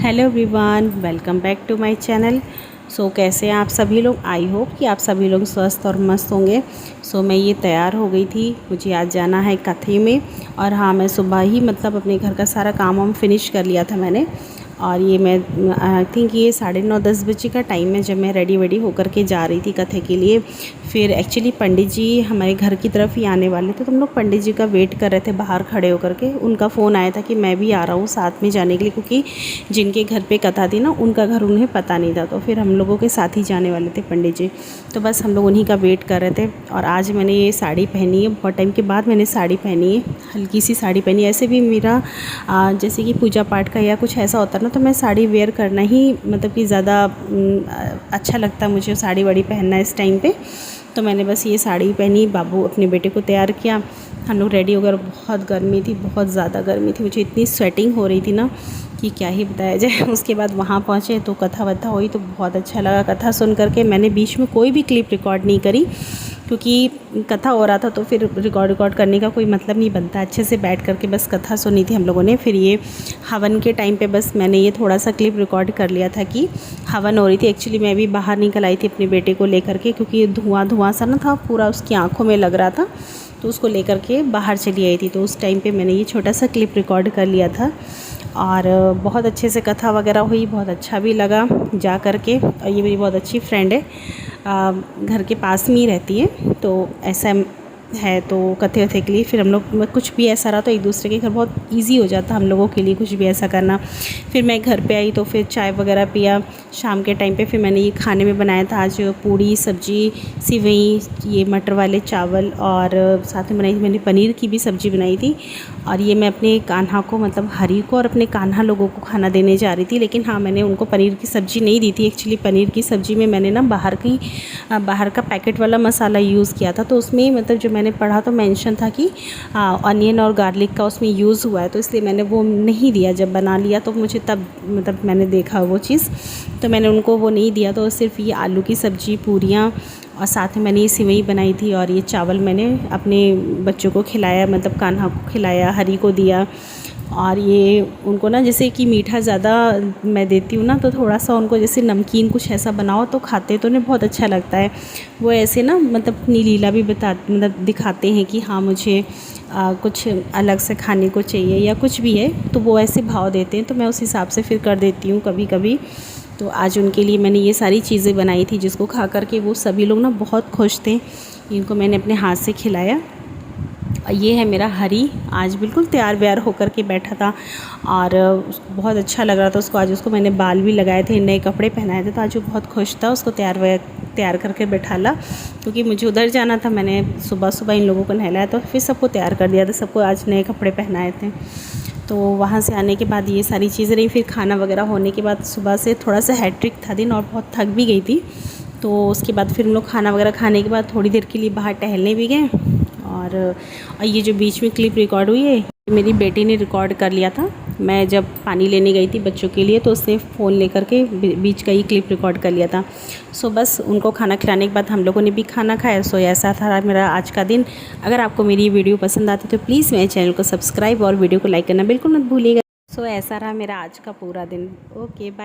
Hello everyone, welcome back to my channel. कैसे हैं आप सभी लोग। आई होप कि आप सभी लोग स्वस्थ और मस्त होंगे। मैं ये तैयार हो गई थी, मुझे आज जाना है कथे में। और हाँ, मैं सुबह ही मतलब अपने घर का सारा काम वाम फिनिश कर लिया था मैंने। और ये मैं आई थिंक ये 9:30-10 बजे का टाइम है जब मैं रेडी वेडी होकर के जा रही थी कथे के लिए। फिर एक्चुअली पंडित जी हमारे घर की तरफ ही आने वाले थे, तो हम लोग पंडित जी का वेट कर रहे थे बाहर खड़े होकर के। उनका फ़ोन आया था कि मैं भी आ रहा हूँ साथ में जाने के लिए, क्योंकि जिनके घर पे कथा थी ना उनका घर उन्हें पता नहीं था, तो फिर हम लोगों के साथ ही जाने वाले थे पंडित जी। तो बस हम लोग उन्हीं का वेट कर रहे थे। और आज मैंने ये साड़ी पहनी है, बहुत टाइम के बाद मैंने साड़ी पहनी है, हल्की सी साड़ी पहनी है। ऐसे भी मेरा जैसे कि पूजा पाठ का या कुछ ऐसा होता है ना, तो मैं साड़ी वेयर करना ही मतलब कि ज़्यादा अच्छा लगता है मुझे साड़ी वाड़ी पहनना इस टाइम पे। तो मैंने बस ये साड़ी पहनी, बाबू अपने बेटे को तैयार किया, हम लोग रेडी हो गए। बहुत गर्मी थी, बहुत ज़्यादा गर्मी थी, मुझे इतनी स्वेटिंग हो रही थी ना कि क्या ही बताया जाए। उसके बाद वहाँ पहुँचे तो कथा वथा हुई, तो बहुत अच्छा लगा कथा सुन करके। मैंने बीच में कोई भी क्लिप रिकॉर्ड नहीं करी, क्योंकि कथा हो रहा था तो फिर रिकॉर्ड करने का कोई मतलब नहीं बनता। अच्छे से बैठ करके बस कथा सुनी थी हम लोगों ने। फिर ये हवन के टाइम पे बस मैंने ये थोड़ा सा क्लिप रिकॉर्ड कर लिया था कि हवन हो रही थी। एक्चुअली मैं भी बाहर निकल आई थी अपने बेटे को लेकर के, क्योंकि धुआं सा ना था पूरा उसकी आँखों में लग रहा था, तो उसको लेकर के बाहर चली आई थी। तो उस टाइम पे मैंने ये छोटा सा क्लिप रिकॉर्ड कर लिया था। और बहुत अच्छे से कथा वगैरह हुई, बहुत अच्छा भी लगा जा कर के। और ये मेरी बहुत अच्छी फ्रेंड है, घर के पास में ही रहती है, तो ऐसा है। तो कथे वथे के लिए फिर हम लोग कुछ भी ऐसा रहा तो एक दूसरे के घर बहुत इजी हो जाता हम लोगों के लिए कुछ भी ऐसा करना। फिर मैं घर पे आई तो फिर चाय वगैरह पिया शाम के टाइम पे। फिर मैंने ये खाने में बनाया था आज पूड़ी सब्जी, सिवई, ये मटर वाले चावल, और साथ में बनाई थी मैंने पनीर की भी सब्ज़ी बनाई थी। और ये मैं अपने कान्हा को मतलब हरी को और अपने कान्हा लोगों को खाना देने जा रही थी। लेकिन हाँ, मैंने उनको पनीर की सब्ज़ी नहीं दी थी। एक्चुअली पनीर की सब्ज़ी में मैंने ना बाहर का पैकेट वाला मसाला यूज़ किया था, तो उसमें मतलब जो मैंने पढ़ा तो मेंशन था कि अनियन और गार्लिक का उसमें यूज़ हुआ है, तो इसलिए मैंने वो नहीं दिया। जब बना लिया तो मुझे तब मतलब मैंने देखा वो चीज़, तो मैंने उनको वो नहीं दिया। तो सिर्फ ये आलू की सब्ज़ी, पूरियाँ, और साथ में मैंने ये सिवई बनाई थी। और ये चावल मैंने अपने बच्चों को खिलाया, मतलब कान्हा को खिलाया, हरी को दिया। और ये उनको ना जैसे कि मीठा ज़्यादा मैं देती हूँ ना, तो थोड़ा सा उनको जैसे नमकीन कुछ ऐसा बनाओ तो खाते तो उन्हें बहुत अच्छा लगता है। वो ऐसे ना मतलब अपनी लीला भी मतलब दिखाते हैं कि हाँ मुझे कुछ अलग से खाने को चाहिए या कुछ भी है, तो वो ऐसे भाव देते हैं। तो मैं उस हिसाब से फिर कर देती हूँ कभी कभी। तो आज उनके लिए मैंने ये सारी चीज़ें बनाई थी, जिसको खा कर के वो सभी लोग ना बहुत खुश थे। इनको मैंने अपने हाथ से खिलाया। ये है मेरा हरी, आज बिल्कुल तैयार व्यार होकर के बैठा था और उसको बहुत अच्छा लग रहा था उसको। आज उसको मैंने बाल भी लगाए थे, नए कपड़े पहनाए थे, तो आज वो बहुत खुश था। उसको तैयार करके बैठाला, क्योंकि मुझे उधर जाना था। मैंने सुबह सुबह इन लोगों को नहलाया, तो फिर सबको तैयार कर दिया था, सबको आज नए कपड़े पहनाए थे। तो वहाँ से आने के बाद ये सारी चीज़ें रही। फिर खाना वगैरह होने के बाद सुबह से थोड़ा सा हैट्रिक था दिन और बहुत थक भी गई थी। तो उसके बाद फिर हम लोग खाना वगैरह खाने के बाद थोड़ी देर के लिए बाहर टहलने भी गए। और ये जो बीच में क्लिप रिकॉर्ड हुई है, मेरी बेटी ने रिकॉर्ड कर लिया था। मैं जब पानी लेने गई थी बच्चों के लिए, तो उसने फ़ोन लेकर के बीच का ही क्लिप रिकॉर्ड कर लिया था। बस उनको खाना खिलाने के बाद हम लोगों ने भी खाना खाया। ऐसा था मेरा आज का दिन। अगर आपको मेरी ये वीडियो पसंद आती तो प्लीज़ मेरे चैनल को सब्सक्राइब और वीडियो को लाइक करना बिल्कुल मत भूलिएगा। ऐसा रहा मेरा आज का पूरा दिन। Okay, bye.